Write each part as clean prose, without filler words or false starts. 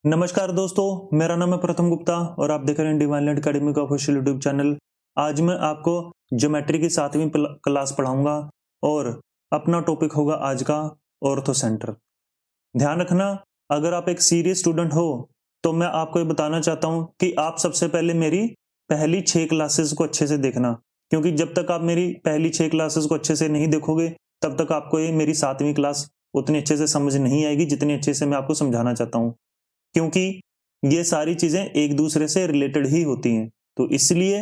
नमस्कार दोस्तों, मेरा नाम है प्रथम गुप्ता और आप देख रहे हैं डिवाइन लैंड एकेडमी का ऑफिशियल यूट्यूब चैनल। आज मैं आपको ज्योमेट्री की 7वीं क्लास पढ़ाऊंगा और अपना टॉपिक होगा आज का ऑर्थो सेंटर। ध्यान रखना, अगर आप एक सीरियस स्टूडेंट हो तो मैं आपको ये बताना चाहता हूँ कि आप सबसे पहले मेरी पहली 6 क्लासेस को अच्छे से देखना, क्योंकि जब तक आप मेरी पहली 6 क्लासेस को अच्छे से नहीं देखोगे तब तक आपको ये मेरी 7वीं क्लास उतनी अच्छे से समझ नहीं आएगी जितनी अच्छे से मैं आपको समझाना चाहता हूँ, क्योंकि ये सारी चीजें एक दूसरे से रिलेटेड ही होती हैं। तो इसलिए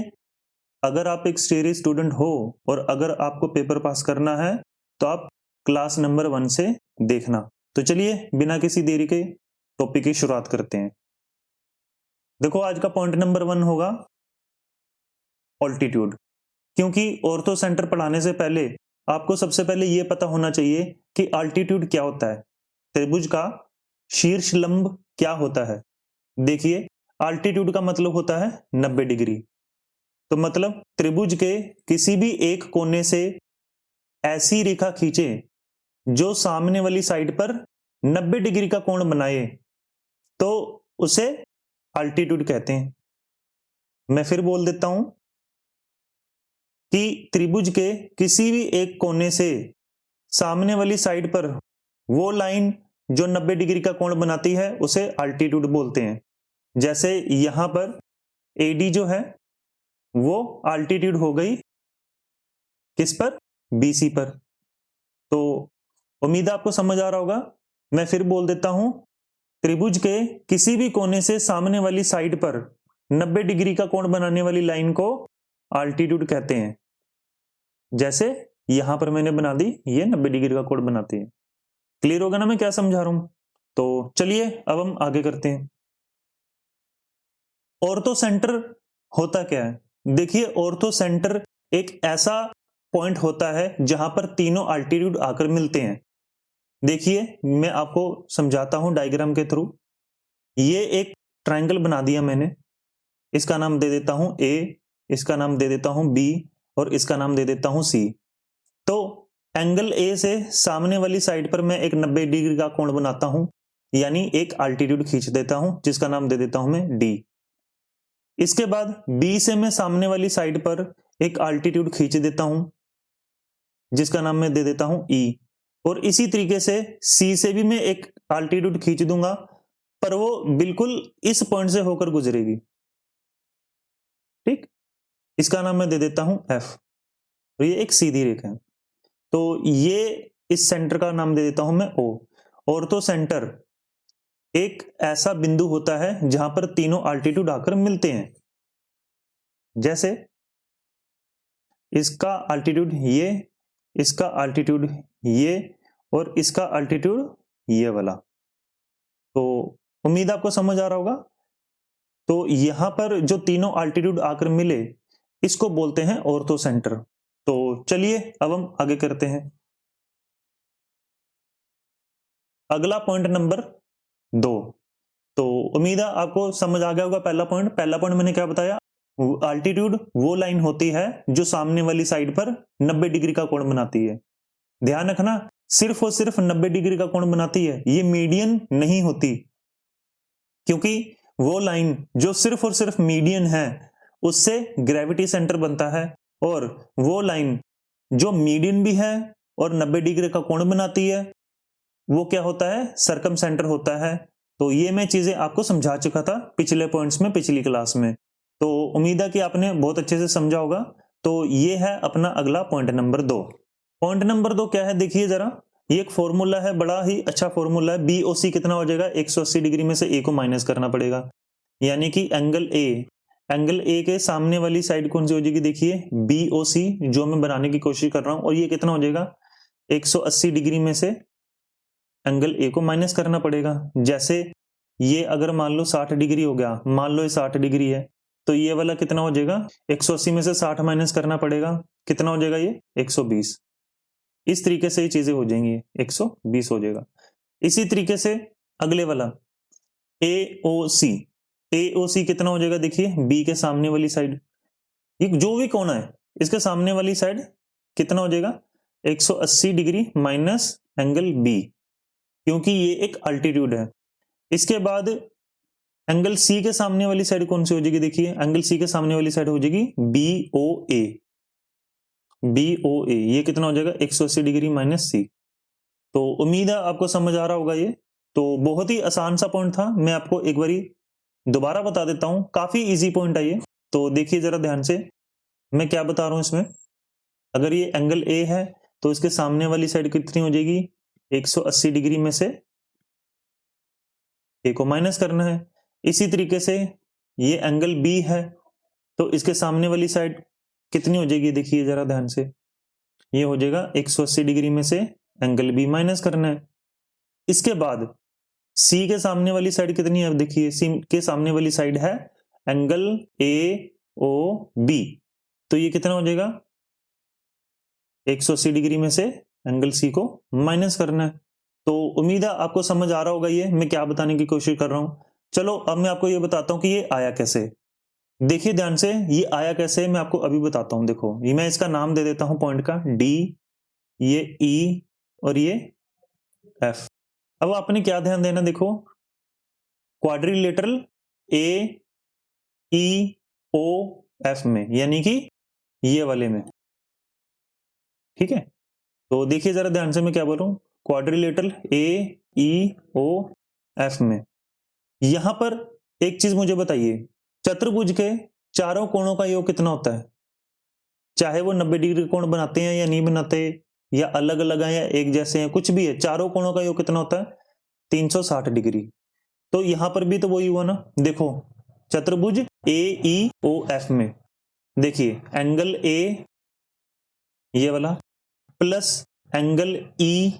अगर आप एक सीरियस स्टूडेंट हो और अगर आपको पेपर पास करना है तो आप क्लास नंबर 1 से देखना। तो चलिए बिना किसी देरी के टॉपिक की शुरुआत करते हैं। देखो, आज का पॉइंट नंबर 1 होगा ऑल्टीट्यूड। क्योंकि ऑर्थो सेंटर पढ़ाने से पहले आपको सबसे पहले यह पता होना चाहिए कि अल्टीट्यूड क्या होता है, त्रिभुज का शीर्ष लंब क्या होता है। देखिए, अल्टीट्यूड का मतलब होता है 90 डिग्री। तो मतलब त्रिभुज के किसी भी एक कोने से ऐसी रेखा खींचे जो सामने वाली साइड पर 90 डिग्री का कोण बनाए तो उसे अल्टीट्यूड कहते हैं। मैं फिर बोल देता हूं कि त्रिभुज के किसी भी एक कोने से सामने वाली साइड पर वो लाइन जो 90 डिग्री का कोण बनाती है उसे अल्टीट्यूड बोलते हैं। जैसे यहां पर AD जो है वो अल्टीट्यूड हो गई किस पर, BC पर। तो उम्मीद है आपको समझ आ रहा होगा। मैं फिर बोल देता हूं, त्रिभुज के किसी भी कोने से सामने वाली साइड पर 90 डिग्री का कोण बनाने वाली लाइन को अल्टीट्यूड कहते हैं। जैसे यहां पर मैंने बना दी, ये 90 डिग्री का कोण बनाती है। क्लियर होगा ना मैं क्या समझा रहा हूं? तो चलिए अब हम आगे करते हैं। ऑर्थो सेंटर होता क्या है? देखिए, ऑर्थो सेंटर एक ऐसा पॉइंट होता है जहां पर तीनों अल्टीट्यूड आकर मिलते हैं। देखिए, मैं आपको समझाता हूं डायग्राम के थ्रू। ये एक ट्रायंगल बना दिया मैंने, इसका नाम दे देता हूं A, इसका नाम दे देता हूं B और इसका नाम दे देता हूं C। तो एंगल A से सामने वाली साइड पर मैं एक 90 डिग्री का कोण बनाता हूं, यानी एक अल्टीट्यूड खींच देता हूं जिसका नाम दे देता हूं मैं D। इसके बाद B से मैं सामने वाली साइड पर एक अल्टीट्यूड खींच देता हूं जिसका नाम मैं दे देता हूं E। और इसी तरीके से C से भी मैं एक अल्टीट्यूड खींच दूंगा, पर वो बिल्कुल इस पॉइंट से होकर गुजरेगी। ठीक, इसका नाम मैं दे देता हूं F और ये एक सीधी रेखा है। तो ये इस सेंटर का नाम दे देता हूं मैं O। ऑर्थो सेंटर एक ऐसा बिंदु होता है जहां पर तीनों अल्टीट्यूड आकर मिलते हैं। जैसे इसका अल्टीट्यूड ये, इसका अल्टीट्यूड ये और इसका अल्टीट्यूड ये वाला। तो उम्मीद आपको समझ आ रहा होगा। तो यहां पर जो तीनों अल्टीट्यूड आकर मिले इसको बोलते हैं ऑर्थो सेंटर। तो चलिए अब हम आगे करते हैं। अगला पॉइंट नंबर 2। तो उम्मीद है आपको समझ आ गया होगा। पहला पॉइंट मैंने क्या बताया, अल्टीट्यूड वो लाइन होती है जो सामने वाली साइड पर 90 डिग्री का कोण बनाती है। ध्यान रखना, सिर्फ और सिर्फ 90 डिग्री का कोण बनाती है, ये मीडियन नहीं होती। क्योंकि वो लाइन जो सिर्फ और सिर्फ मीडियन है उससे ग्रेविटी सेंटर बनता है, और वो लाइन जो मीडियन भी है और 90 डिग्री का कोण बनाती है वो क्या होता है, सरकम सेंटर होता है। तो ये मैं चीजें आपको समझा चुका था पिछले पॉइंट्स में, पिछली क्लास में। तो उम्मीद है कि आपने बहुत अच्छे से समझा होगा। तो ये है अपना अगला पॉइंट नंबर 2। पॉइंट नंबर 2 क्या है, देखिए जरा, ये एक फॉर्मूला है, बड़ा ही अच्छा फॉर्मूला है। BOC कितना हो जाएगा, 180 डिग्री में से A को माइनस करना पड़ेगा, यानी कि एंगल A के सामने वाली साइड कौन सी हो जाएगी, देखिए BOC जो मैं बनाने की कोशिश कर रहा हूं, और ये कितना हो जाएगा, 180 डिग्री में से एंगल A को माइनस करना पड़ेगा। जैसे ये अगर मान लो 60 डिग्री हो गया, मान लो ये 60 डिग्री है, तो ये वाला कितना हो जाएगा, 180 में से 60 माइनस करना पड़ेगा, कितना हो जाएगा ये 120। इस तरीके से ये चीजें हो जाएंगी, 120 हो जाएगा। इसी तरीके से अगले वाला AOC कितना हो जाएगा, देखिए B के सामने वाली साइड, ये जो भी कोण है इसके सामने वाली साइड कितना हो जाएगा, 180 डिग्री माइनस एंगल B, क्योंकि ये एक अल्टीट्यूड है। इसके बाद एंगल सी के सामने वाली साइड कौन सी हो जाएगी, देखिए एंगल सी के सामने वाली साइड हो जाएगी BOA। BOA ये कितना हो जाएगा 180 डिग्री माइनस सी। तो उम्मीद है आपको समझ आ रहा होगा ये। तो बहुत ही आसान सा पॉइंट था, मैं आपको एक बारी दोबारा बता देता हूं, काफी इजी पॉइंट है ये। तो देखिए जरा ध्यान से मैं क्या बता रहा हूं इसमें। अगर ये एंगल ए है तो इसके सामने वाली साइड कितनी हो जाएगी 180 डिग्री में से ए को माइनस करना है। इसी तरीके से ये एंगल बी है तो इसके सामने वाली साइड कितनी हो जाएगी, देखिए जरा ध्यान से, ये हो जाएगा 180 डिग्री में से एंगल बी माइनस करना है। इसके बाद सी के सामने वाली साइड कितनी है, अब देखिए सी के सामने वाली साइड है एंगल AOB। तो ये कितना हो जाएगा 180 डिग्री में से एंगल सी को माइनस करना है। तो उम्मीद है आपको समझ आ रहा होगा ये मैं क्या बताने की कोशिश कर रहा हूं। चलो अब मैं आपको ये बताता हूं कि ये आया कैसे। देखिए ध्यान से, ये आया कैसे मैं आपको अभी बताता हूं। देखो ये मैं इसका नाम दे देता हूं पॉइंट का D, ये E और ये F। अब आपने क्या ध्यान देना, देखो क्वाड्रिलेटरल AEOF में, यानी कि ये वाले में, ठीक है। तो देखिए जरा ध्यान से मैं क्या बोल रहा हूं, क्वाड्रिलेटरल AEOF में। यहां पर एक चीज मुझे बताइए, चतुर्भुज के चारों कोणों का योग कितना होता है, चाहे वो 90 डिग्री कोण बनाते हैं या नहीं बनाते, या अलग अलग है या एक जैसे हैं, कुछ भी है, चारों कोणों का योग कितना होता है 360 डिग्री। तो यहां पर भी तो वही हुआ ना, देखो चतुर्भुज AEOF में देखिए एंगल A ये वाला प्लस एंगल E,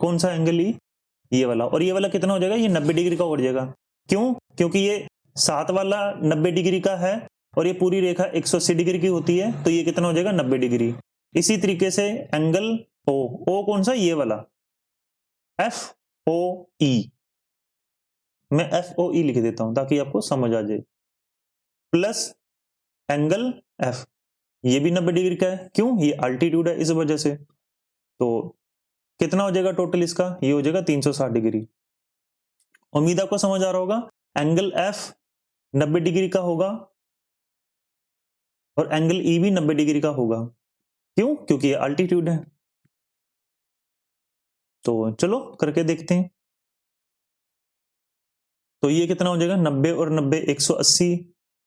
कौन सा एंगल E, ये वाला, और ये वाला कितना हो जाएगा, ये 90 डिग्री का हो जाएगा। क्यों, क्योंकि ये सात वाला 90 डिग्री का है और ये पूरी रेखा 180 डिग्री की होती है, तो ये कितना हो जाएगा 90 डिग्री। इसी तरीके से एंगल O कौन सा, ये वाला FOE, मैं FOE लिख देता हूं ताकि आपको समझ आ जाए, प्लस एंगल F, ये भी 90 डिग्री का है। क्यों, ये अल्टीट्यूड है इस वजह से। तो कितना हो जाएगा टोटल इसका, ये हो जाएगा 360 डिग्री। उम्मीद आपको समझ आ रहा होगा। एंगल F 90 डिग्री का होगा और एंगल E भी 90 डिग्री का होगा। क्यों, क्योंकि ये अल्टीट्यूड है। तो चलो करके देखते हैं। तो ये कितना हो जाएगा 90 और 90 180,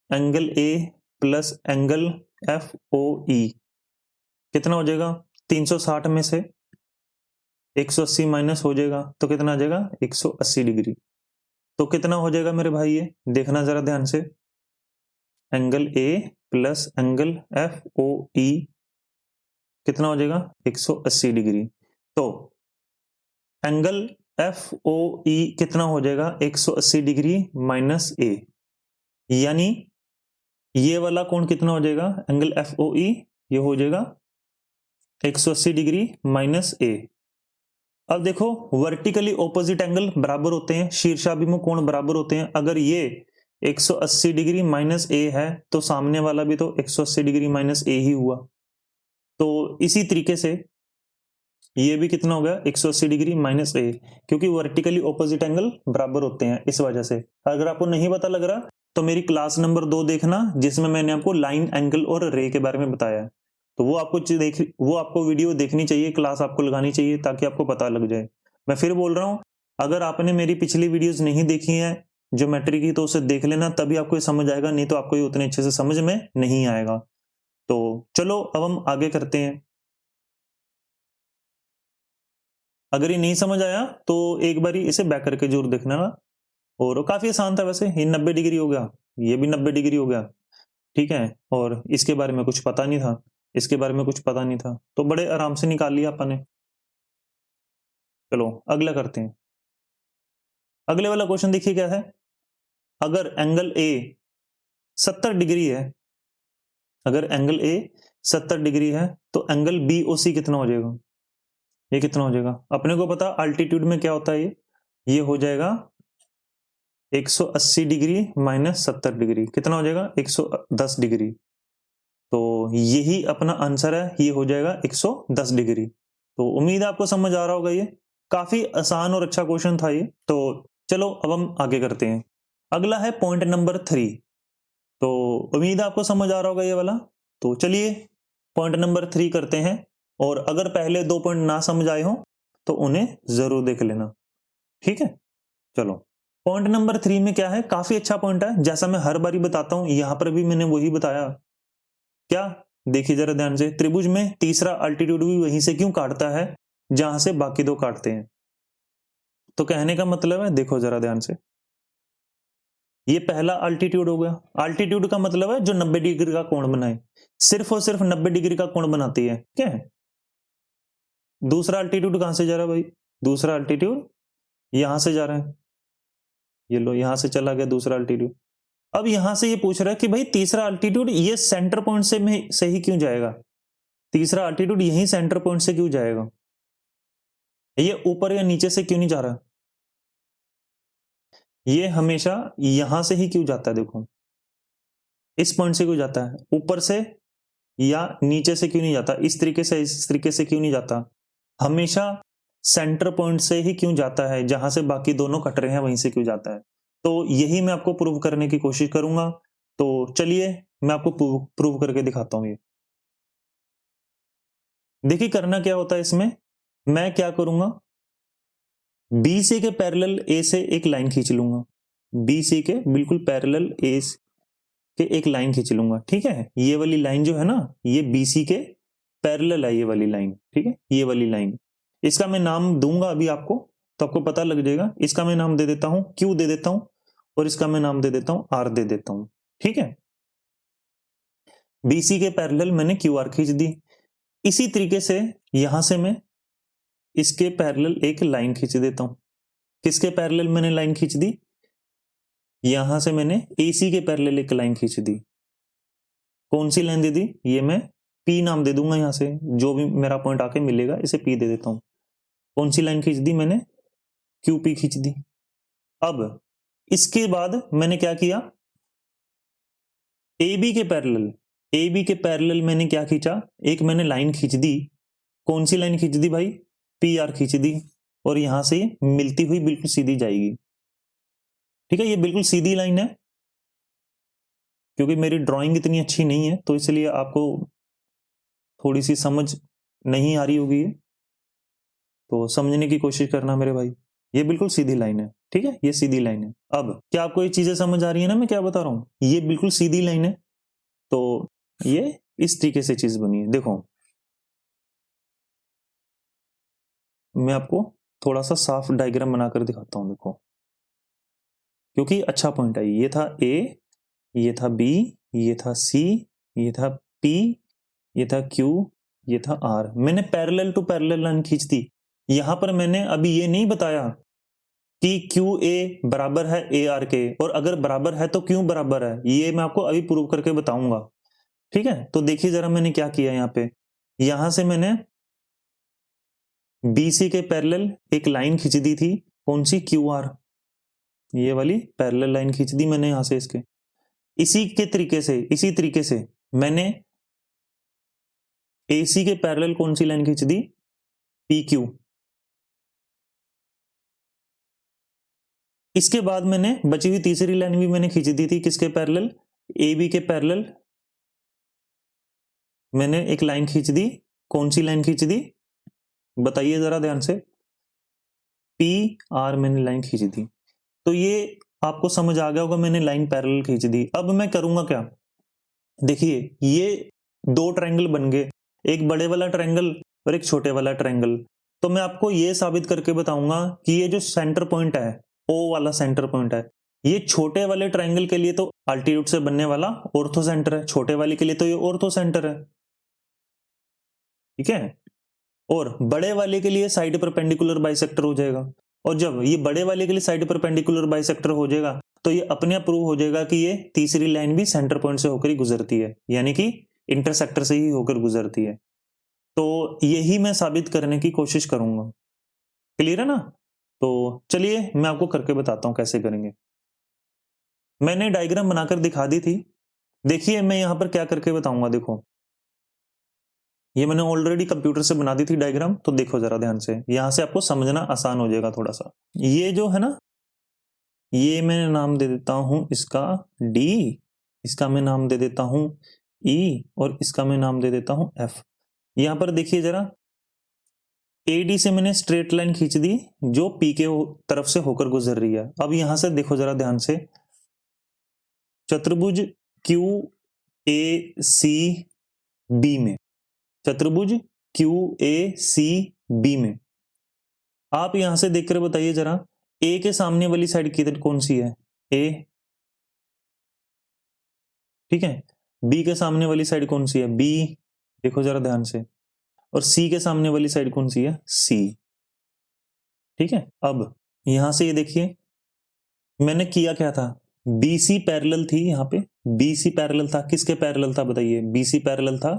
angle A plus angle FOE कितना हो जाएगा 360 में से 180 माइनस हो जाएगा तो कितना आ जाएगा 180 डिग्री। तो कितना हो जाएगा मेरे भाई, ये देखना जरा ध्यान से, angle A plus angle FOE कितना हो जाएगा 180 डिग्री। तो एंगल FOE कितना हो जाएगा 180 डिग्री माइनस A, यानी ये वाला कोण कितना हो जाएगा एंगल FOE, ये हो जाएगा 180 डिग्री माइनस A। अब देखो वर्टिकली ऑपोजिट एंगल बराबर होते हैं, शीर्षाभिमुख कोण बराबर होते हैं। अगर ये 180 डिग्री माइनस A है तो सामने वाला भी तो 180 डिग्री माइनस A ही हुआ। तो इसी तरीके से ये भी कितना हो गया 180 डिग्री माइनस A, क्योंकि वर्टिकली ऑपोजिट एंगल बराबर होते हैं इस वजह से। अगर आपको नहीं पता लग रहा तो मेरी क्लास नंबर 2 देखना, जिसमें मैंने आपको लाइन, एंगल और रे के बारे में बताया है। तो वो आपको वीडियो देखनी चाहिए, क्लास आपको लगानी चाहिए ताकि आपको पता लग जाए। मैं फिर बोल रहा हूं, अगर आपने मेरी पिछली वीडियोस नहीं देखी है ज्योमेट्री की तो उसे देख लेना, तभी आपको ये समझ आएगा, नहीं तो आपको ये उतने अच्छे से समझ में नहीं आएगा। तो चलो अब हम आगे करते हैं। अगर ये नहीं समझ आया तो एक बारी इसे बैक करके जरूर देखना ना। और काफी आसान था वैसे, ये 90 डिग्री हो गया, ये भी 90 डिग्री हो गया, ठीक है। और इसके बारे में कुछ पता नहीं था, इसके बारे में कुछ पता नहीं था, तो बड़े आराम से निकाल लिया अपन ने। चलो अगला करते हैं। अगले वाला क्वेश्चन देखिए क्या है। अगर एंगल A 70 डिग्री है, अगर एंगल A 70 डिग्री है तो एंगल BOC कितना हो जाएगा, ये कितना हो जाएगा। अपने को पता अल्टीट्यूड में क्या होता है, ये हो जाएगा 180 डिग्री माइनस 70 डिग्री, कितना हो जाएगा 110 डिग्री। तो यही अपना आंसर है, ये हो जाएगा 110 डिग्री। तो उम्मीद है आपको समझ आ रहा होगा, ये काफी आसान और अच्छा क्वेश्चन था ये। तो चलो अब हम आगे करते हैं। अगला है पॉइंट नंबर 3। तो उम्मीद है आपको समझ आ रहा होगा ये वाला। तो चलिए पॉइंट नंबर 3 करते हैं, और अगर पहले 2 पॉइंट ना समझ आए हो तो उन्हें जरूर देख लेना, ठीक है। चलो पॉइंट नंबर 3 में क्या है, काफी अच्छा पॉइंट है, जैसा मैं हर बारी बताता हूं यहां पर भी मैंने वही बताया। क्या, देखिए जरा ध्यान से, त्रिभुज में तीसरा अल्टीट्यूड भी वहीं से क्यों काटता है जहां से बाकी 2 काटते हैं। तो कहने का मतलब है, देखो जरा ध्यान से, ये पहला अल्टीट्यूड हो गया। अल्टीट्यूड का मतलब है जो 90 डिग्री का कोण बनाए, सिर्फ और सिर्फ 90 डिग्री का कोण बनाती है, क्या है। दूसरा अल्टीट्यूड कहां से जा रहा है भाई, दूसरा अल्टीट्यूड यहां से जा रहा है, ये लो यहां से चला गया दूसरा अल्टीट्यूड। अब यहां से ये पूछ रहा है कि भाई तीसरा अल्टीट्यूड ये सेंटर पॉइंट से ही क्यों जाएगा, तीसरा अल्टीट्यूड यही सेंटर पॉइंट से क्यों जाएगा, ये ऊपर या नीचे से क्यों नहीं जा रहा, ये हमेशा यहां से ही क्यों जाता है, देखो इस पॉइंट से क्यों जाता है, ऊपर से या नीचे से क्यों नहीं जाता, इस तरीके से इस तरीके से क्यों नहीं जाता, हमेशा सेंटर पॉइंट से ही क्यों जाता है, जहां से बाकी दोनों कट रहे हैं वहीं से क्यों जाता है। तो यही मैं आपको प्रूव करने की कोशिश करूंगा। तो चलिए मैं आपको प्रूव करके दिखाता हूं। ये देखिए करना क्या होता है इसमें, मैं क्या करूंगा, BC के पैरेलल A से एक लाइन खींच लूंगा, BC के बिल्कुल पैरेलल A के एक लाइन खींच लूंगा, ठीक है। ये वाली लाइन जो है ना, ये BC के पैरेलल है, ये वाली लाइन, ठीक है, ये वाली लाइन। इसका मैं नाम दूंगा अभी आपको, तो आपको पता लग जाएगा। इसका मैं नाम दे देता हूं Q दे देता हूं, और इसका मैं नाम दे देता हूं R दे देता हूं, ठीक है। BC के पैरेलल मैंने QR खींच दी। इसी तरीके से यहां से मैं इसके पैरेलल एक लाइन खींच देता हूं। किसके पैरेलल मैंने लाइन खींच दी, यहां से मैंने AC के पैरेलल एक लाइन खींच दी। कौन सी लाइन दे दी, ये मैं P नाम दे दूंगा, यहां से जो भी मेरा पॉइंट आके मिलेगा इसे P दे देता हूं। कौन सी लाइन खींच दी मैंने, QP खींच दी। अब इसके बाद मैंने क्या किया, AB के पैरेलल मैंने क्या खींचा, एक मैंने लाइन खींच दी। कौन सी लाइन खींच दी भाई, PR खींच दी, और यहां से मिलती हुई बिल्कुल सीधी जाएगी, ठीक है। ये बिल्कुल सीधी लाइन है, क्योंकि मेरी ड्राइंग इतनी अच्छी नहीं है तो इसलिए आपको थोड़ी सी समझ नहीं आ रही होगी, तो समझने की कोशिश करना मेरे भाई। ये बिल्कुल सीधी लाइन है, ठीक है, ये सीधी लाइन है। अब क्या आपको ये चीजें समझ आ रही है ना, मैं क्या बता रहा हूं, ये बिल्कुल सीधी लाइन है। तो ये इस तरीके से चीज बनी है, देखो मैं आपको थोड़ा सा साफ डायग्राम बनाकर दिखाता हूं, देखो, क्योंकि अच्छा पॉइंट है। ये था A, ये था B, ये था C, ये था P, ये था Q, ये था R। मैंने पैरेलल टू पैरेलल लाइन खींच दी। यहां पर मैंने अभी ये नहीं बताया कि QA बराबर है AR के, और अगर बराबर है तो क्यों बराबर है, ये मैं आपको अभी प्रूव करके बताऊंगा, ठीक है। तो देखिए जरा मैंने क्या किया यहाँ पे, यहां से मैंने BC के पैरेलल एक लाइन खींच दी थी, कौन सी, QR, ये वाली पैरेलल लाइन खींच दी मैंने यहां से इसके। इसी तरीके से मैंने AC के पैरेलल कौन सी लाइन खींच दी, PQ। इसके बाद मैंने बची हुई तीसरी लाइन भी मैंने खींच दी थी, किसके पैरेलल, AB के पैरेलल मैंने एक लाइन खींच दी। कौन सी लाइन खींच दी, बताइए जरा ध्यान से, PR मैंने लाइन खींच दी। तो ये आपको समझ आ गया होगा, मैंने लाइन पैरेलल खींच दी। अब मैं करूंगा क्या, देखिए ये 2 ट्रायंगल बन गए, एक बड़े वाला ट्रायंगल और एक छोटे वाला ट्रायंगल। तो मैं आपको ये साबित करके बताऊंगा कि ये जो सेंटर पॉइंट है, O वाला सेंटर पॉइंट है, ये छोटे वाले ट्रायंगल के लिए तो अल्टीट्यूड से बनने वाला ऑर्थो सेंटर है, छोटे वाले के लिए तो ये ऑर्थो सेंटर है, ठीक है। और बड़े वाले के लिए साइड परपेंडिकुलर बाइसेक्टर हो जाएगा। और जब ये बड़े वाले के लिए साइड परपेंडिकुलर बाइसेक्टर हो जाएगा तो ये अपने आप प्रूव हो जाएगा कि ये तीसरी लाइन भी सेंटर पॉइंट से होकर ही गुजरती है, यानी कि इंटरसेक्टर से ही होकर गुजरती है। तो यही मैं साबित करने की कोशिश करूंगा, क्लियर है ना। तो चलिए मैं आपको करके बताता हूं कैसे करेंगे। मैंने डायग्राम बनाकर दिखा दी थी, देखिए मैं यहां पर क्या करके बताऊंगा, देखो ये मैंने ऑलरेडी कंप्यूटर से बना दी थी डायग्राम, तो देखो जरा ध्यान से, यहां से आपको समझना आसान हो जाएगा थोड़ा सा। ये जो है ना, ये मैं नाम दे देता हूं इसका डी, इसका मैं नाम दे देता हूं ई, और इसका मैं नाम दे देता हूं एफ। यहां पर देखिए जरा, एडी से मैंने स्ट्रेट लाइन खींच दी जो पी के तरफ से होकर गुजर रही है। अब यहां से देखो जरा ध्यान से, चतुर्भुज क्यू ए सी बी में, चतुर्भुज क्यू ए सी बी में आप यहां से देखकर बताइए जरा, ए के सामने वाली साइड किधर कौन सी है? ए, ठीक है। बी के सामने वाली साइड कौन सी है? बी, देखो जरा ध्यान से। और सी के सामने वाली साइड कौन सी है? सी, ठीक है। अब यहां से ये देखिए मैंने किया क्या था, बीसी पैरेलल थी यहां पे, बीसी पैरेलल था, किसके पैरेलल था बताइए? बीसी पैरेलल था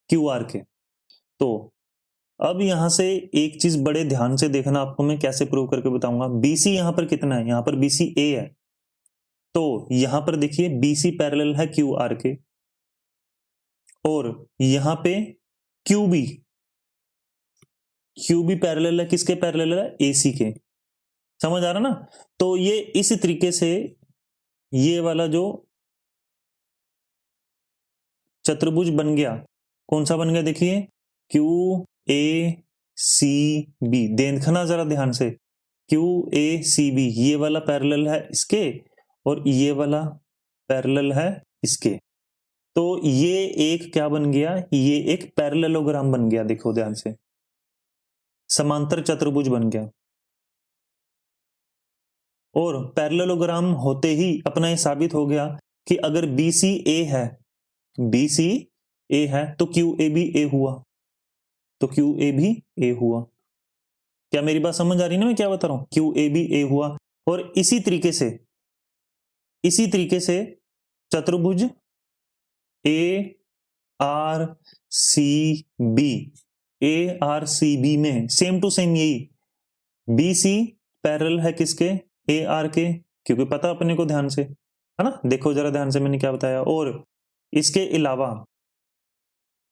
क्यू आर के। तो अब यहां से एक चीज बड़े ध्यान से देखना, आपको मैं कैसे प्रूव करके बताऊंगा। बीसी यहां पर कितना है? यहां पर बीसी ए है, तो यहां पर देखिए बीसी पैरेलल है क्यू आर के, और यहां पे क्यूबी, क्यूबी पैरेलल है किसके? पैरेलल है एसी के। समझ आ रहा ना? तो ये इस तरीके से ये वाला जो चतुर्भुज बन गया, कौन सा बन गया देखिए, क्यू ए सी बी। देखना जरा ध्यान से, क्यू ए सी बी, ये वाला पैरेलल है इसके और ये वाला पैरेलल है इसके। तो ये एक क्या बन गया? ये एक पैरेललोग्राम बन गया। देखो ध्यान से, समांतर चतुर्भुज बन गया। और पैरेललोग्राम होते ही अपना ये साबित हो गया कि अगर बीसी ए है, बीसी ए है तो क्यू ए भी ए हुआ, तो क्यू ए भी ए हुआ। क्या मेरी बात समझ आ रही है ना मैं क्या बता रहा हूं? क्यू ए भी ए हुआ। और इसी तरीके से, इसी तरीके से चतुर्भुज A R C B, A R C B में सेम टू सेम यही, बी सी पैरेलल है किसके? ए आर के, क्योंकि पता अपने को ध्यान से, है ना? देखो जरा ध्यान से मैंने क्या बताया। और इसके अलावा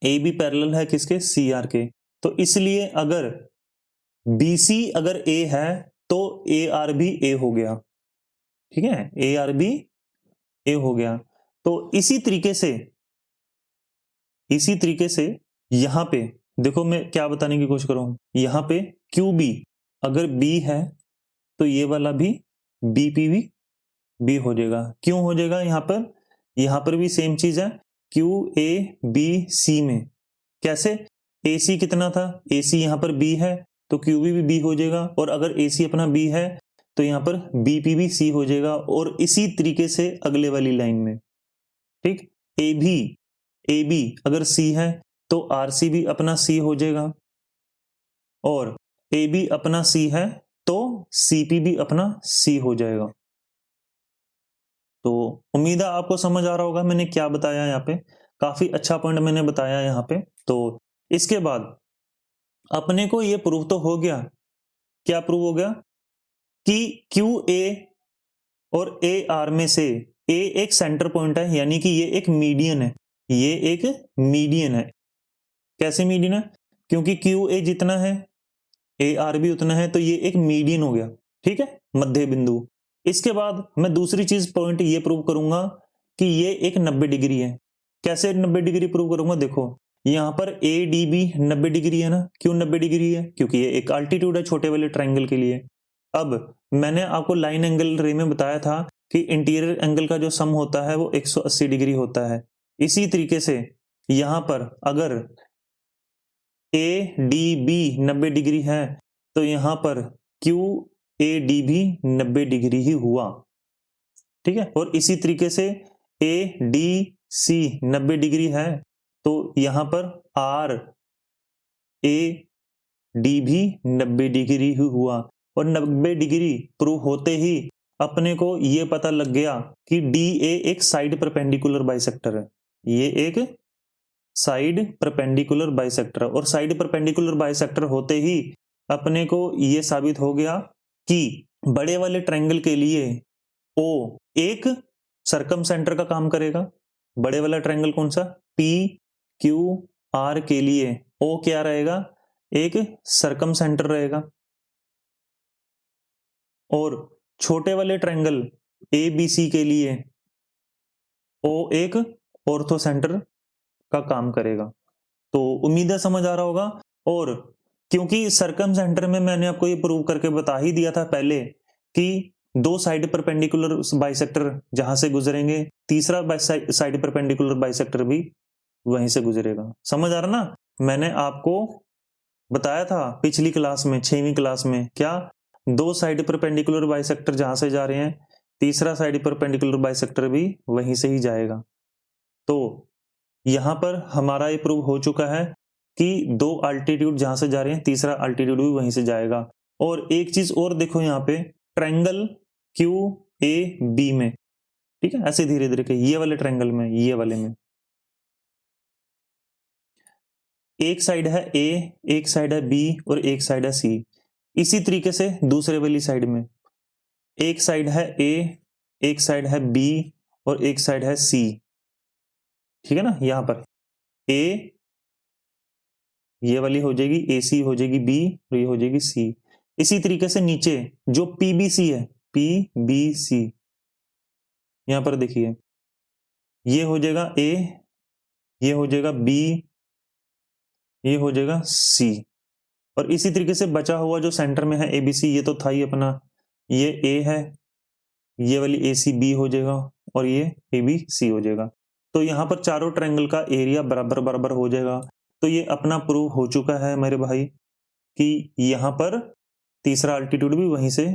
ए भी पैरेलल है किसके? सी आर के। तो इसलिए अगर बीसी अगर ए है तो ए आर भी ए हो गया, ठीक है, ए आर भी ए हो गया। तो इसी तरीके से, इसी तरीके से यहां पे देखो मैं क्या बताने की कोशिश कर रहा हूं, यहां पे क्यू बी अगर बी है तो ये वाला भी बीपी भी बी हो जाएगा। क्यों हो जाएगा? यहां पर भी सेम चीज है, क्यू ए बी सी में कैसे? AC कितना था? AC यहां पर B है तो QB भी B हो जाएगा, और अगर AC अपना B है तो यहां पर BP भी C हो जाएगा। और इसी तरीके से अगले वाली लाइन में, ठीक, AB अगर C है तो RC भी अपना C हो जाएगा, और AB अपना C है तो CP भी अपना C हो जाएगा। तो उम्मीद है आपको समझ आ रहा होगा मैंने क्या बताया यहाँ पे, काफी अच्छा पॉइंट मैंने बताया यहाँ पे। तो इसके बाद अपने को ये प्रूव तो हो गया, क्या प्रूव हो गया? कि क्यू ए और ए आर में से ए एक सेंटर पॉइंट है, यानी कि ये एक मीडियन है, ये एक मीडियन है। कैसे मीडियन है? क्योंकि क्यू ए जितना है ए आर भी उतना है, तो ये एक मीडियन हो गया, ठीक है, मध्य बिंदु। इसके बाद मैं दूसरी चीज पॉइंट ये प्रूव करूंगा कि ये एक 90 डिग्री है। कैसे 90 डिग्री प्रूव करूंगा? देखो यहां पर ए डी बी 90 डिग्री है ना। क्यों 90 डिग्री है? क्योंकि ये एक अल्टीट्यूड है छोटे वाले ट्राइंगल के लिए। अब मैंने आपको लाइन एंगल रे में बताया था कि इंटीरियर एंगल का जो सम होता है वो 180 डिग्री होता है। इसी तरीके से यहां पर अगर ए डी बी 90 डिग्री है तो यहां पर क्यू ए डी भी 90 डिग्री ही हुआ, ठीक है। और इसी तरीके से ए डी सी 90 डिग्री है तो यहां पर आर ए डी भी 90 डिग्री ही हुआ। और 90 डिग्री प्रूव होते ही अपने को ये पता लग गया कि डी ए एक साइड परपेंडिकुलर बाइसेक्टर है, ये एक साइड परपेंडिकुलर बाइसेक्टर है। और साइड परपेंडिकुलर बाइसेक्टर होते ही अपने को ये साबित हो गया कि बड़े वाले ट्रायंगल के लिए ओ एक सरकम सेंटर का काम करेगा। बड़े वाला ट्रायंगल कौन सा? पी क्यू आर के लिए ओ क्या रहेगा? एक सरकम सेंटर रहेगा। और छोटे वाले ट्रायंगल ABC के लिए O एक ऑर्थो सेंटर का काम करेगा। तो उम्मीद है समझ आ रहा होगा। और क्योंकि सर्कम सेंटर में मैंने आपको ये प्रूव करके बता ही दिया था पहले कि दो साइड परपेंडिकुलर बाइसेक्टर जहां से गुजरेंगे, तीसरा साइड परपेंडिकुलर बाइसेक्टर भी वहीं से गुजरेगा। समझ आ रहा ना? मैंने आपको बताया था पिछली क्लास में, 6वीं क्लास में, क्या दो साइड परपेंडिकुलर बाइसेक्टर जहां से जा रहे हैं, तीसरा साइड परपेंडिकुलर बाइसेक्टर भी वहीं से ही जाएगा। तो यहां पर हमारा ये प्रूव हो चुका है कि दो अल्टीट्यूड जहां से जा रहे हैं, तीसरा अल्टीट्यूड भी वहीं से जाएगा। और एक चीज और देखो यहाँ पे, ट्रायंगल QAB में, ठीक है, ऐसे धीरे धीरे के ये वाले ट्रायंगल में, ये वाले में एक साइड है A, एक साइड है B और एक साइड है C। इसी तरीके से दूसरे वाली साइड में एक साइड है A, एक साइड है B और एक साइड है C। ठीक है ना? यहां पर A ये वाली हो जाएगी AC, हो जाएगी B और ये हो जाएगी C। इसी तरीके से नीचे जो PBC है, PBC, यहां पर देखिए ये हो जाएगा A, ये हो जाएगा B, ये हो जाएगा C। और इसी तरीके से बचा हुआ जो सेंटर में है ABC, ये तो था ही अपना, ये A है, ये वाली AC B हो जाएगा और ये AB C हो जाएगा। तो यहाँ पर चारों ट्रायंगल का एरिया बराबर बराबर हो जाएगा। तो ये अपना प्रूव हो चुका है मेरे भाई कि यहाँ पर तीसरा अल्टीट्यूड भी वहीं से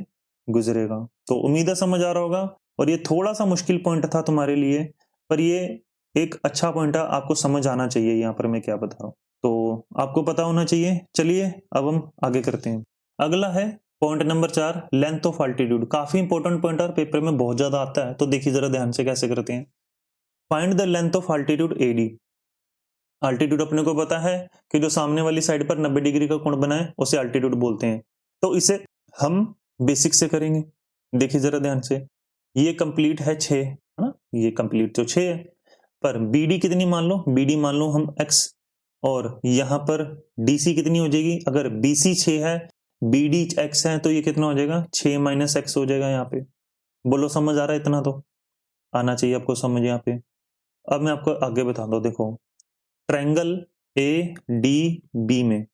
गुजरेगा। तो उम्मीद है समझ आ रहा होगा। और ये थोड़ा सा मुश्किल पॉइंट था तुम्हारे लिए, पर ये एक अच्छा पॉइंट है, आपको समझ आना चाहिए यहाँ पर मैं क्या बता रहा हूँ, तो आपको पता होना चाहिए। चलिए अब हम आगे करते हैं। अगला है point number 4, length of altitude. काफी इंपॉर्टेंट पॉइंट और पेपर में बहुत ज्यादा आता है, तो देखिए जरा ध्यान से कैसे करते हैं। Find the length of altitude AD। Altitude अपने को पता है कि जो सामने वाली साइड पर 90 डिग्री का कोण बनाए उसे अल्टीट्यूड बोलते हैं। तो इसे हम बेसिक से करेंगे। देखिए जरा ध्यान से, ये कंप्लीट है 6, है ना? ये कंप्लीट तो 6 है, पर BD कितनी मान लो? BD मान लो हम X, और यहां पर DC कितनी हो जाएगी? अगर BC 6 है, BD X है, तो ये कितना हो जाएगा? 6 - X हो जाएगा यहाँ पे। बोलो समझ आ रहा है? इतना तो आना चाहिए आपको समझ यहाँ पे। अब मैं आपको आगे बता दो। देखो ट्रायंगल ADB में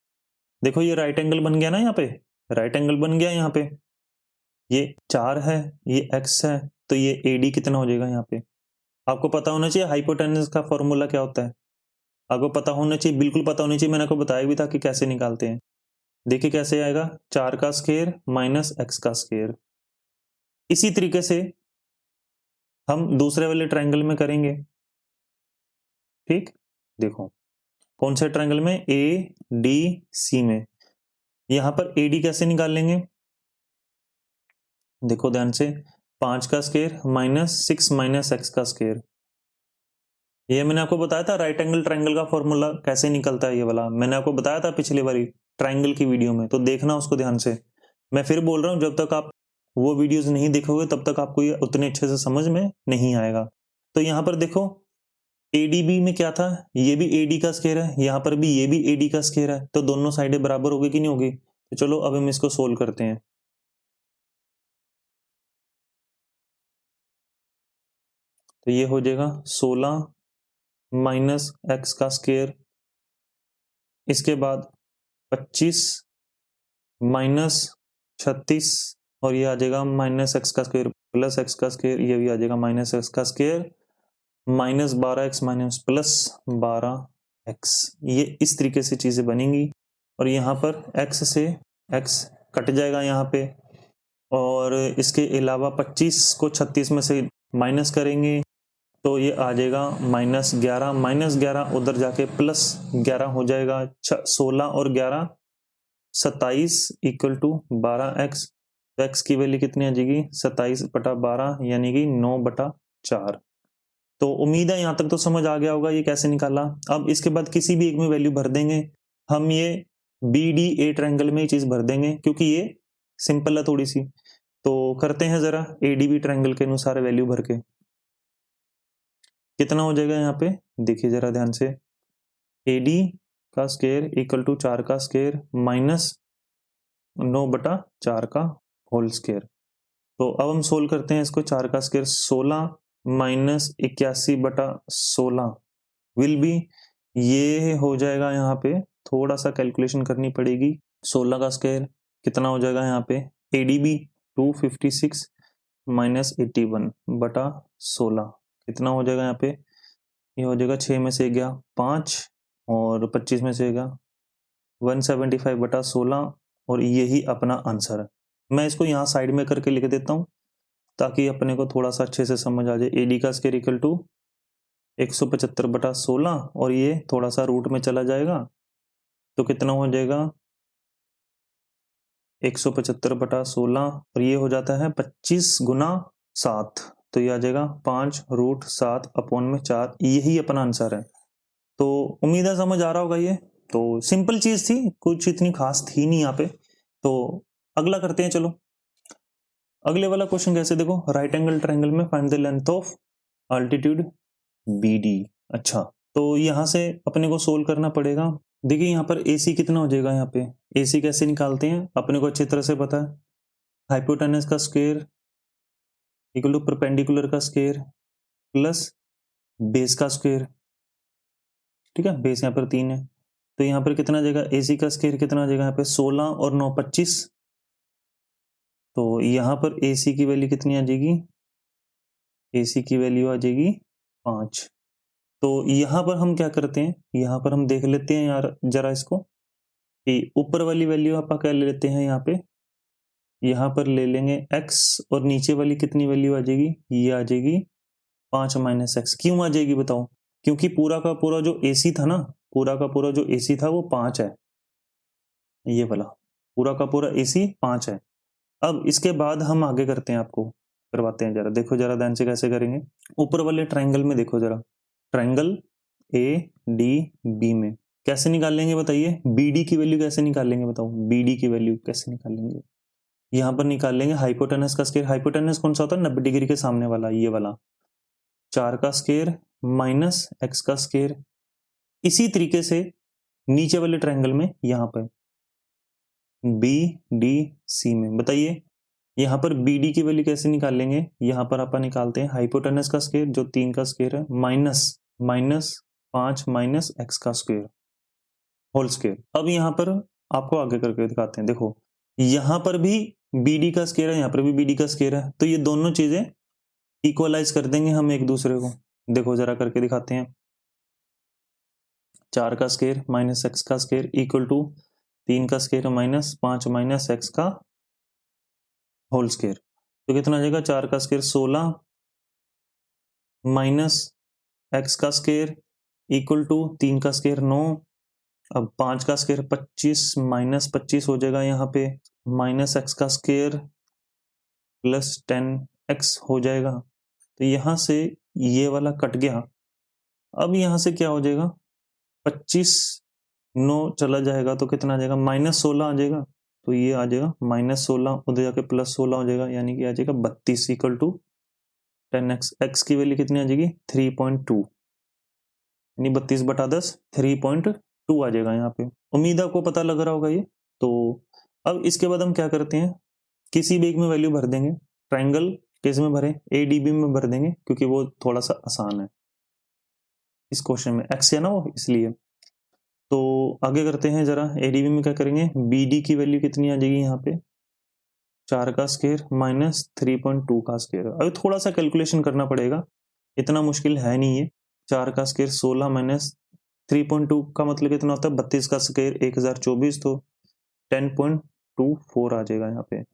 देखो ये राइट एंगल बन गया ना, यहाँ पे राइट एंगल बन गया। यहाँ पे ये 4 है, ये X है, तो ये AD कितना हो जाएगा? यहाँ पे आपको पता होना चाहिए हाइपोटेनस का फॉर्मूला क्या होता है, आपको पता होना चाहिए, बिल्कुल पता होना चाहिए। मैंने आपको बताया भी था कि कैसे निकालते हैं। देखिए कैसे आएगा, 4 का स्क्वायर माइनस X का स्क्वायर। इसी तरीके से हम दूसरे वाले ट्रायंगल में करेंगे। ठीक, देखो कौन से ट्रायंगल में? ADC में। यहां पर AD कैसे निकाल लेंगे? देखो ध्यान से, 5 का स्क्वायर माइनस 6 माइनस X का स्क्वायर। ये मैंने आपको बताया था राइट एंगल ट्रायंगल का फॉर्मूला कैसे निकलता है, ये वाला मैंने आपको बताया था पिछली बारी ट्रायंगल की वीडियो में, तो देखना उसको ध्यान से। मैं फिर बोल रहा हूं, जब तक आप वो वीडियोस नहीं देखोगे तब तक आपको ये उतने अच्छे से समझ में नहीं आएगा। तो यहाँ पर देखो ADB में क्या था, ये भी AD का स्क्वायर है, यहाँ पर भी ये भी AD का स्क्वायर है, तो दोनों साइडें बराबर होगी कि नहीं होगी? तो चलो अब हम इसको सोल्व करते हैं। तो ये हो जाएगा 16 माइनस X का स्क्वायर, इसके बाद 25 माइनस 36, और ये आ जाएगा माइनस X का स्क्वायर प्लस X का स्क्वायर, ये भी आ जाएगा माइनस X का square minus 12X minus plus 12X। ये इस तरीके से चीजें बनेंगी। और यहाँ पर X से X कट जाएगा यहाँ पे, और इसके अलावा 25 को 36 में से माइनस करेंगे तो ये आ जाएगा -11, -11 उधर जाके +11 हो जाएगा। 16 और 11 27 इक्वल टू 12X। तो X की वैल्यू कितनी आ जाएगी? 27/12 यानी कि 9/4। तो उम्मीद है यहाँ तक तो समझ आ गया होगा ये कैसे निकाला। अब इसके बाद किसी भी एक में वैल्यू भर देंगे हम, ये BDA ट्रायंगल में ये चीज भर देंगे क्योंकि ये सिंपल है थोड़ी सी। तो करते हैं जरा ADB ट्रायंगल के अनुसार वैल्यू भर के। कितना हो जाएगा यहाँ पे? देखिए जरा ध्यान से, AD का स्क्वायर इक्वल टू 4 का स्क्वायर माइनस 9/4 का होल स्क्वायर। तो अब हम सोल्व करते हैं इसको। 4 का स्क्वायर 16 माइनस 81/16 विल बी, ये हो जाएगा यहाँ पे थोड़ा सा कैलकुलेशन करनी पड़ेगी। 16 का स्क्वायर कितना हो जाएगा यहाँ पे, ADB 256 माइनस 81/16 कितना हो जाएगा यहाँ पे, ये हो जाएगा 6 में से गया 5 और 25 में से गया 175/16 और यही अपना आंसर है। मैं इसको यहाँ साइड में करके लिख देता हूँ ताकि अपने को थोड़ा सा अच्छे से समझ आ जाए। AD का स्क्वायर इक्वल टू 175/16 और ये थोड़ा सा रूट में चला जाएगा तो कितना हो जाएगा 175/16 और ये हो जाता है 25 गुना 7, तो ये आ जाएगा 5√7/4, यही अपना आंसर है। तो उम्मीद है समझ आ रहा होगा। ये तो सिंपल चीज थी, कुछ इतनी खास थी नहीं यहाँ पे। तो अगला करते हैं, चलो अगले वाला क्वेश्चन कैसे, देखो राइट एंगल ट्रायंगल में find the length of altitude BD। अच्छा, तो यहां से अपने को सोल्व करना पड़ेगा। देखिए यहाँ पर AC कितना हो जाएगा, यहाँ पे AC कैसे निकालते हैं अपने को अच्छी तरह से पता है। हाइपोटेनस का स्क्वायर इक्वल टू परपेंडिकुलर का स्क्वायर प्लस बेस का स्क्वायर, ठीक है। बेस यहाँ पर 3 है तो यहाँ पर कितना आ जाएगा, AC का स्क्वायर कितना आ जाएगा यहाँ पे 16 और 9 25, तो यहाँ पर AC की वैल्यू कितनी आ जाएगी, AC की वैल्यू आ जाएगी 5। तो यहाँ पर हम क्या करते हैं, यहाँ पर हम देख लेते हैं यार जरा इसको कि ऊपर वाली वैल्यू आप क्या ले लेते हैं, यहाँ पर ले लेंगे x और नीचे वाली कितनी वैल्यू आ जाएगी, ये आ जाएगी 5 माइनस एक्स। क्यों आ जाएगी बताओ, क्योंकि पूरा का पूरा जो AC था ना, पूरा का पूरा जो AC था वो 5 है, ये वाला पूरा का पूरा AC 5 है। अब इसके बाद हम आगे करते हैं, आपको करवाते हैं जरा, देखो जरा ध्यान से कैसे करेंगे। ऊपर वाले ट्रायंगल में देखो जरा, ट्रायंगल ADB में कैसे निकालेंगे बताइए, BD की वैल्यू कैसे निकालेंगे बताओ, BD की वैल्यू कैसे निकालेंगे। यहां पर निकालेंगे हाइपोटेनस का स्क्वायर, हाइपोटेनस कौन सा होता है 90 डिग्री के सामने वाला, ये वाला 4 का स्क्वायर माइनस x का स्क्वायर। इसी तरीके से नीचे वाले ट्रायंगल में यहाँ पर BDC में बताइए यहाँ पर BD की वैल्यू कैसे निकालेंगे, यहाँ पर अपन निकालते हैं हाइपोटेनस का स्क्वायर जो 3 का स्क्वायर है माइनस 5 माइनस x का स्क्वायर होल स्क्वायर। अब यहाँ पर आपको आगे करके दिखाते हैं, देखो यहाँ पर भी BD का स्क्वायर है, यहाँ पर भी BD का स्क्वायर है, तो ये दोनों चीजें इक्वलाइज कर देंगे हम एक दूसरे को। देखो जरा करके दिखाते हैं, 4 का स्क्वायर माइनस x का स्क्वायर इक्वल टू 3 का स्क्वायर माइनस 5 माइनस x का होल स्क्वायर, तो कितना आ जाएगा 4 का स्क्वायर 16 माइनस x का स्क्वायर इक्वल टू 3 का स्क्वायर 9, अब 5 का स्क्वायर 25 माइनस 25 हो जाएगा यहाँ पे माइनस x का स्क्वायर प्लस 10x हो जाएगा, तो यहाँ से ये वाला कट गया। अब यहाँ से क्या हो जाएगा 25 9 चला जाएगा तो कितना आ जाएगा -16 आ जाएगा, तो ये आ जाएगा -16 उधर जाके +16 हो जाएगा, यानी कि आ जाएगा 32 इक्वल टू 10x। x की वैल्यू कितनी आ जाएगी 3.2, यानी 32/10 3.2 आ जाएगा यहाँ पे। उम्मीद आपको पता लग रहा होगा ये। तो अब इसके बाद हम क्या करते हैं, किसी भी एक में वैल्यू भर देंगे। ट्रायंगल किस में भरें, ADB में भर देंगे क्योंकि वो थोड़ा सा आसान है इस क्वेश्चन में, x है ना वो, इसलिए। तो आगे करते हैं जरा, ADB में क्या करेंगे, BD की वैल्यू कितनी आ जाएगी यहाँ पे 4 का स्क्वायर माइनस 3.2 का स्क्वायर। अभी थोड़ा सा कैलकुलेशन करना पड़ेगा, इतना मुश्किल है नहीं है। 4 का स्क्वायर 16 माइनस 3.2 का मतलब कितना होता है 32 का स्क्वायर 1024, तो 10.24 आ जाएगा यहाँ पे।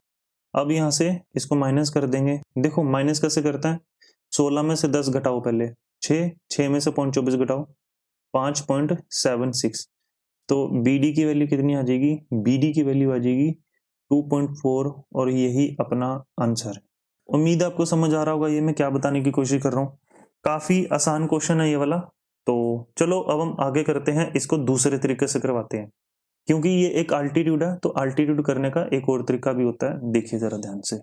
अब यहाँ से इसको माइनस कर देंगे, देखो माइनस कैसे करता है, 16 में से 10 घटाओ पहले 6 में से 0.24 घटाओ 5.76, तो BD की वैल्यू कितनी आ जाएगी, BD की वैल्यू आ जाएगी 2.4 और यही अपना आंसर है। उम्मीद आपको समझ आ रहा होगा ये मैं क्या बताने की कोशिश कर रहा हूँ। काफी आसान क्वेश्चन है ये वाला। तो चलो अब हम आगे करते हैं, इसको दूसरे तरीके से करवाते हैं, क्योंकि ये एक अल्टीट्यूड है तो अल्टीट्यूड करने का एक और तरीका भी होता है। देखिए जरा ध्यान से,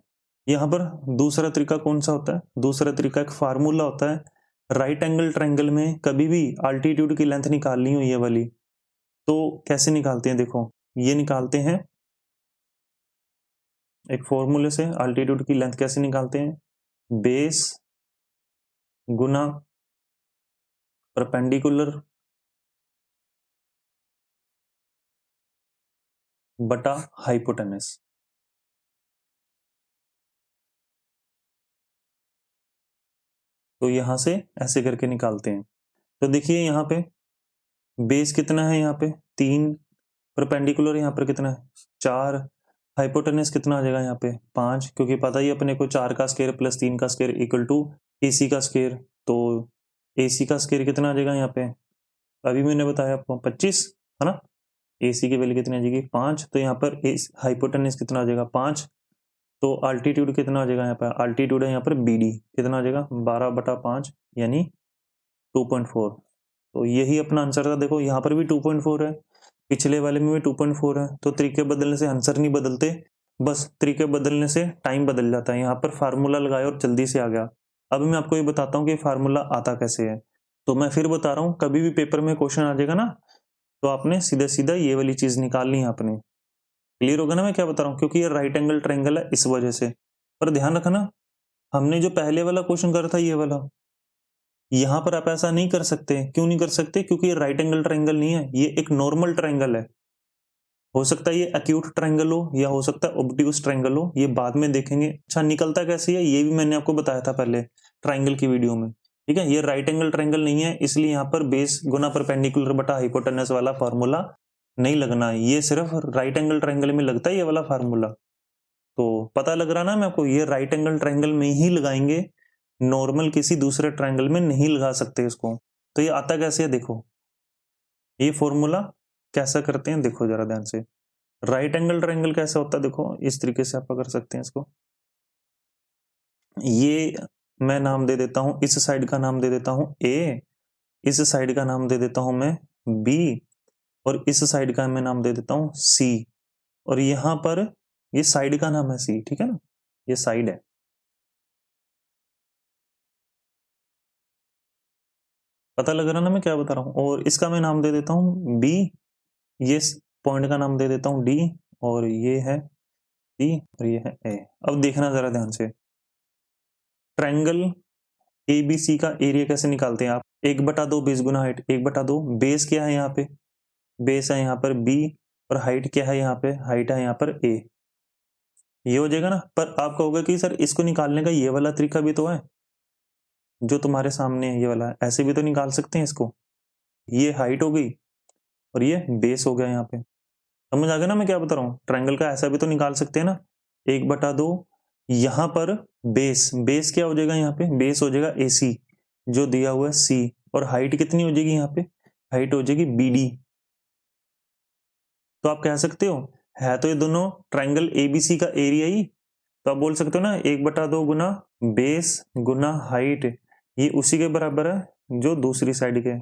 यहाँ पर दूसरा तरीका कौन सा होता है, दूसरा तरीका एक फार्मूला होता है। राइट एंगल ट्रायंगल में कभी भी अल्टीट्यूड की लेंथ निकालनी हो ये वाली, तो कैसे निकालते हैं, देखो ये निकालते हैं एक फॉर्मूले से अल्टीट्यूड की लेंथ कैसे निकालते हैं, बेस गुना परपेंडिकुलर बटा हाइपोटेनस। तो यहां से ऐसे करके निकालते हैं। तो देखिए यहाँ पे बेस कितना है, यहाँ पे 3, परपेंडिकुलर यहाँ पर कितना है 4, हाइपोटेनस कितना आ जाएगा यहाँ पे 5, क्योंकि पता ही अपने को 4 का स्क्वायर प्लस 3 का स्क्वायर इक्वल टू AC का स्क्वायर। तो AC का स्क्वायर कितना आ जाएगा यहाँ पे, अभी मैंने बताया आपको 25 है ना। AC की वैल्यू कितनी आ जाएगी 5, तो यहाँ पर हाइपोटेनस कितना आ जाएगा 5। तो अल्टीट्यूड कितना आ जाएगा यहाँ पर, अल्टीट्यूड है यहाँ पर BD कितना आ जाएगा 12/5 यानी 2.4। तो यही अपना आंसर था। देखो यहाँ पर भी 2.4 है, पिछले वाले में भी 2.4 है। तो तरीके बदलने से आंसर नहीं बदलते, बस तरीके बदलने से टाइम बदल जाता है। यहाँ पर फार्मूला लगाया और जल्दी से आ गया। अब मैं आपको ये बताता हूँ कि फार्मूला आता कैसे है। तो मैं फिर बता रहा हूँ, कभी भी पेपर में क्वेश्चन आ जाएगा ना, तो आपने सीधा सीधा ये वाली चीज निकालनी है आपने। क्लियर होगा ना मैं क्या बता रहा हूँ, क्योंकि ये राइट एंगल ट्रायंगल है इस वजह से। पर ध्यान रखना, हमने जो पहले वाला क्वेश्चन करा था ये वाला, यहां पर आप ऐसा नहीं कर सकते। क्यों नहीं कर सकते, क्योंकि ये राइट एंगल ट्रायंगल नहीं है, ये एक नॉर्मल ट्रायंगल है। हो सकता है ये एक्यूट ट्रायंगल हो या हो सकता है ऑब्ट्यूज ट्रायंगल हो, ये बाद में देखेंगे। अच्छा निकलता कैसे है ये भी मैंने आपको बताया था पहले ट्रायंगल की वीडियो में, ठीक है। ये राइट एंगल ट्रायंगल नहीं है, इसलिए यहाँ पर बेस गुना परपेंडिकुलर बटा हाइपोटेनस वाला फार्मूला नहीं लगना है। ये सिर्फ राइट एंगल ट्रायंगल में लगता है ये वाला फार्मूला। तो पता लग रहा ना मैं आपको, ये राइट एंगल ट्रायंगल में ही लगाएंगे, नॉर्मल किसी दूसरे ट्रायंगल में नहीं लगा सकते इसको। तो ये आता कैसे है देखो, ये फॉर्मूला कैसा करते हैं देखो जरा ध्यान से। राइट एंगल ट्रायंगल कैसा होता है देखो, इस तरीके से आप कर सकते हैं इसको। ये मैं नाम दे देता हूं, इस साइड का नाम दे देता हूं A, इस साइड का नाम दे देता हूं मैं B, और इस साइड का मैं नाम दे देता हूं C, और यहां पर ये साइड का नाम है C, ठीक है ना, ये साइड है। पता लग रहा ना मैं क्या बता रहा हूं। और इसका मैं नाम दे देता हूं B, ये पॉइंट का नाम दे देता हूं D, और ये है C, और ये है A। अब देखना जरा ध्यान से, ट्रायंगल ABC का एरिया कैसे निकालते हैं आप, 1/2 बेस गुना हाइट, 1/2 बेस क्या है यहाँ पे, बेस है यहाँ पर B, और हाइट क्या है यहाँ पे, हाइट है यहाँ पर A। ये हो जाएगा ना। पर आप कहोगे कि सर इसको निकालने का ये वाला तरीका भी तो है जो तुम्हारे सामने है, ये वाला ऐसे भी तो निकाल सकते हैं इसको। ये हाइट हो गई और ये बेस हो गया, यहाँ पे समझ आ गया ना मैं क्या बता रहा हूँ। ट्रायंगल का ऐसा भी तो निकाल सकते हैं ना, 1/2 यहाँ पर बेस, बेस क्या हो जाएगा यहाँ पे, बेस हो जाएगा AC जो दिया हुआ है C, और हाइट कितनी हो जाएगी यहाँ पे, हाइट हो जाएगी BD। तो आप कह सकते हो है तो ये दोनों ट्रायंगल ABC का एरिया ही, तो आप बोल सकते हो ना 1/2 गुना बेस गुना हाइट, ये उसी के बराबर है जो दूसरी साइड के।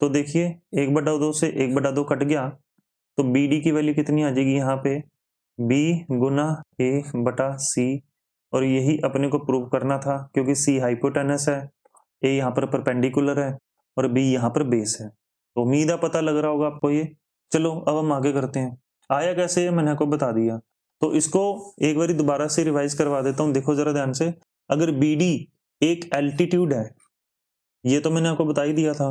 तो देखिए 1/2 से 1/2 कट गया, तो BD की वैल्यू कितनी आ जाएगी यहाँ पे, B गुना A/C, और यही अपने को प्रूव करना था क्योंकि C हाइपोटेनस है, A यहाँ पर परपेंडिकुलर है, और B यहाँ पर बेस है। तो उम्मीद है पता लग रहा होगा आपको ये। चलो अब हम आगे करते हैं। आया कैसे है मैंने आपको बता दिया, तो इसको एक बार दोबारा से रिवाइज करवा देता हूँ। देखो जरा ध्यान से, अगर BD एक एल्टीट्यूड है, ये तो मैंने आपको बता ही दिया था,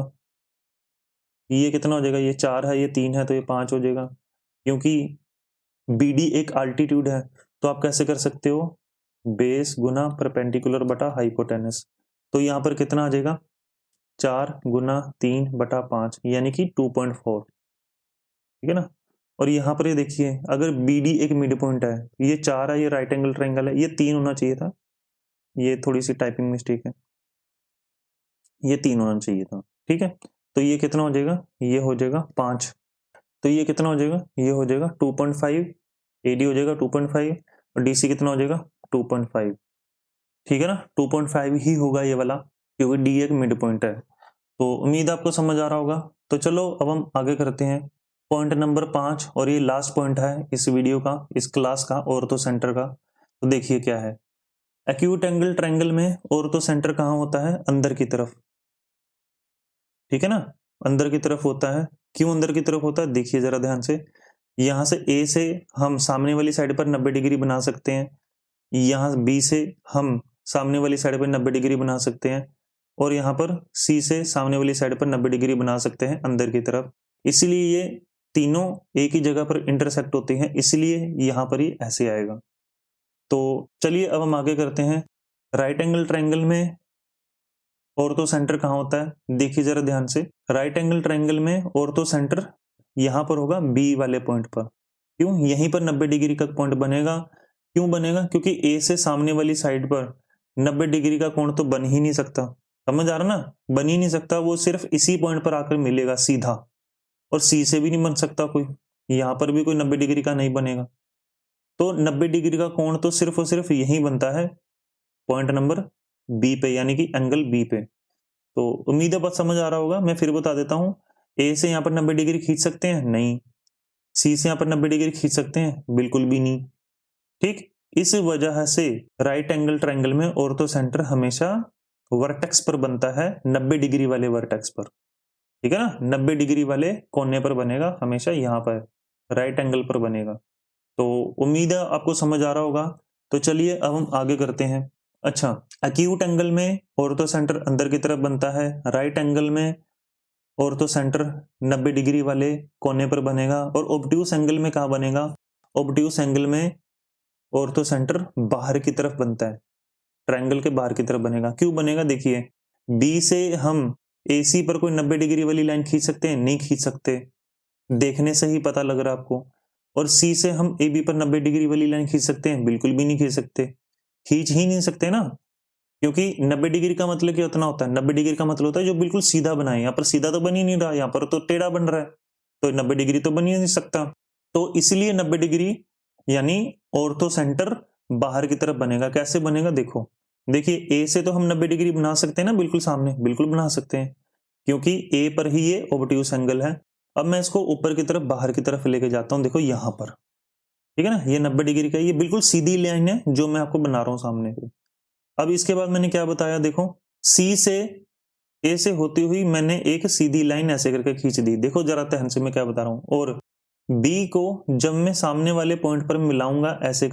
ये कितना हो जाएगा, ये 4 है, ये 3 है, तो ये 5 हो जाएगा। क्योंकि BD एक अल्टीट्यूड है, तो आप कैसे कर सकते हो, बेस गुना परपेंडिकुलर बटा हाइपोटेनस। तो यहाँ पर कितना आ जाएगा, 4 गुना 3/5 यानी कि 2.4, ठीक है ना। और यहाँ पर ये देखिए, अगर BD एक मिड पॉइंट है, ये 4 है, ये राइट एंगल ट्रायंगल है, ये 3 होना चाहिए था, ये थोड़ी सी टाइपिंग मिस्टेक है, ये 3 होना चाहिए था, ठीक है। तो ये कितना हो जाएगा, ये हो जाएगा 5, तो ये कितना हो जाएगा, ये हो जाएगा 2.5, AD हो जाएगा 2.5, और DC कितना हो जाएगा 2.5, ठीक है ना। 2.5 ही होगा ये वाला, क्योंकि D एक मिड पॉइंट है। तो उम्मीद आपको समझ आ रहा होगा। तो चलो अब हम आगे करते हैं, पॉइंट नंबर 5, और ये लास्ट पॉइंट है इस वीडियो का, इस क्लास का, ऑर्थो सेंटर का। तो देखिए क्या है, एक्यूट एंगल ट्रायंगल में ऑर्थो सेंटर कहाँ होता है, अंदर की तरफ, ठीक है ना, अंदर की तरफ होता है। क्यों अंदर की तरफ होता है, देखिए जरा ध्यान से, यहाँ से ए से हम सामने वाली साइड पर 90 डिग्री बना सकते हैं, यहाँ बी से हम सामने वाली साइड पर 90 डिग्री बना सकते हैं, और यहाँ पर सी से सामने वाली साइड पर 90 डिग्री बना सकते हैं अंदर की तरफ। इसलिए ये तीनों एक ही जगह पर इंटरसेक्ट होते हैं, इसलिए यहाँ पर ही ऐसे आएगा। तो चलिए अब हम आगे करते हैं। राइट एंगल ट्रायंगल में ऑर्थो सेंटर कहाँ होता है, देखिए जरा ध्यान से। राइट एंगल ट्रायंगल में ऑर्थो सेंटर यहाँ पर होगा बी वाले पॉइंट पर। क्यों? यहीं पर 90 डिग्री का पॉइंट बनेगा। क्यों बनेगा? क्योंकि ए से सामने वाली साइड पर 90 डिग्री का कोण तो बन ही नहीं सकता। समझ आ रहा ना? बन ही नहीं सकता, वो सिर्फ इसी पॉइंट पर आकर मिलेगा सीधा, और सी से भी नहीं बन सकता कोई, यहाँ पर भी कोई 90 डिग्री का नहीं बनेगा। तो 90 डिग्री का कोण तो सिर्फ और सिर्फ यही बनता है पॉइंट नंबर बी पे, यानी कि एंगल बी पे। तो उम्मीद है बात समझ आ रहा होगा। मैं फिर बता देता हूं, ए से यहाँ पर 90 डिग्री खींच सकते हैं? नहीं। सी से यहाँ पर 90 डिग्री खींच सकते हैं? बिल्कुल भी नहीं। ठीक, इस वजह से राइट एंगल ट्रायंगल में ऑर्थो सेंटर हमेशा वर्टेक्स पर बनता है, 90 डिग्री वाले वर्टेक्स पर। ठीक है ना? 90 डिग्री वाले कोने पर बनेगा, हमेशा यहाँ पर राइट एंगल पर बनेगा। तो उम्मीद है आपको समझ आ रहा होगा। तो चलिए अब हम आगे करते हैं। अच्छा, एक्यूट एंगल में ऑर्थो सेंटर अंदर की तरफ बनता है, राइट एंगल में ऑर्थो सेंटर 90 डिग्री वाले कोने पर बनेगा, और ऑब्ट्यूस एंगल में कहाँ बनेगा? ऑब्ट्यूस एंगल में ऑर्थो सेंटर बाहर की तरफ बनता है, ट्रायंगल के बाहर की तरफ बनेगा। क्यों बनेगा? देखिए, बी से हम AC पर कोई 90 डिग्री वाली लाइन खींच सकते हैं? नहीं खींच सकते, देखने से ही पता लग रहा है आपको। और सी से हम AB पर 90 डिग्री वाली लाइन खींच सकते हैं? बिल्कुल भी नहीं खींच सकते, खींच ही नहीं सकते ना, क्योंकि 90 डिग्री का मतलब क्या उतना होता है? 90 डिग्री का मतलब होता है जो बिल्कुल सीधा बनाए। यहाँ पर सीधा तो बन ही नहीं रहा, यहाँ पर तो टेढ़ा बन रहा है, तो 90 डिग्री तो बन ही नहीं सकता। तो इसलिए 90 डिग्री यानी ऑर्थो सेंटर बाहर की तरफ बनेगा। कैसे बनेगा? देखो, देखिए ए से तो हम 90 डिग्री बना सकते हैं ना, बिल्कुल सामने, बिल्कुल बना सकते हैं, क्योंकि ए पर ही ये ऑब्ट्यूस एंगल है। अब मैं इसको ऊपर की तरफ बाहर की तरफ लेके जाता हूं, देखो यहां पर, ठीक है ना, ये 90 डिग्री का, ये बिल्कुल सीधी लाइन है जो मैं आपको बना रहा हूं सामने को। अब इसके बाद मैंने क्या बताया, देखो सी से ए से होती हुई मैंने एक सीधी लाइन ऐसे करके खींच दी। देखो जरा ध्यान से मैं क्या बता रहा हूं। और बी को जब मैं सामने वाले पॉइंट पर मिलाऊंगा, ऐसे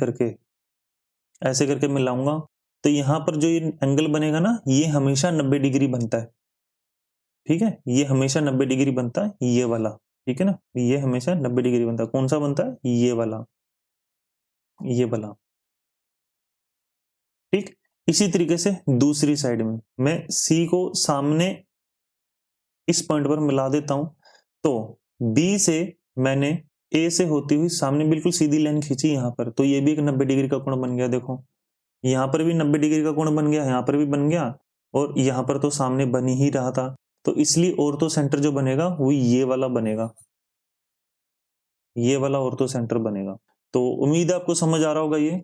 करके मिलाऊंगा, तो यहां पर जो ये एंगल बनेगा ना, ये हमेशा 90 डिग्री बनता है। ठीक है, ये हमेशा 90 डिग्री बनता है, ये वाला। ठीक है ना, ये हमेशा 90 डिग्री बनता है। कौन सा बनता है? ये वाला, ये वाला। ठीक, इसी तरीके से दूसरी साइड में मैं सी को सामने इस पॉइंट पर मिला देता हूं, तो बी से मैंने ए से होती हुई सामने बिल्कुल सीधी लाइन खींची यहां पर, तो ये भी एक 90 डिग्री का कोण बन गया। देखो यहां पर भी 90 डिग्री का कोण बन गया, यहां पर भी बन गया, और यहां पर तो सामने बन ही रहा था। तो इसलिए ऑर्थो सेंटर जो बनेगा वो ये वाला बनेगा, ये वाला ऑर्थो सेंटर बनेगा। तो उम्मीद है आपको समझ आ रहा होगा ये।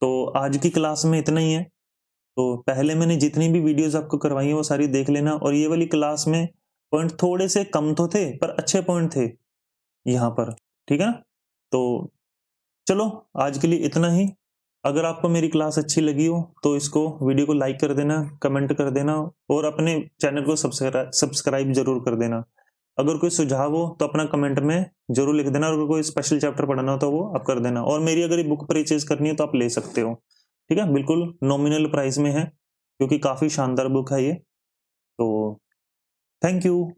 तो आज की क्लास में इतना ही है। तो पहले मैंने जितनी भी वीडियोस आपको करवाई है वो सारी देख लेना, और ये वाली क्लास में पॉइंट थोड़े से कम तो थे पर अच्छे पॉइंट थे यहाँ पर। ठीक है ना? तो चलो आज के लिए इतना ही। अगर आपको मेरी क्लास अच्छी लगी हो तो इसको वीडियो को लाइक कर देना, कमेंट कर देना, और अपने चैनल को सब्सक्राइब जरूर कर देना। अगर कोई सुझाव हो तो अपना कमेंट में जरूर लिख देना, और अगर कोई स्पेशल चैप्टर पढ़ना हो तो वो आप कर देना। और मेरी अगर बुक परचेज करनी है तो आप ले सकते हो। ठीक है, बिल्कुल नॉमिनल प्राइस में है, क्योंकि काफी शानदार बुक है ये। तो थैंक यू,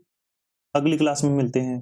अगली क्लास में मिलते हैं।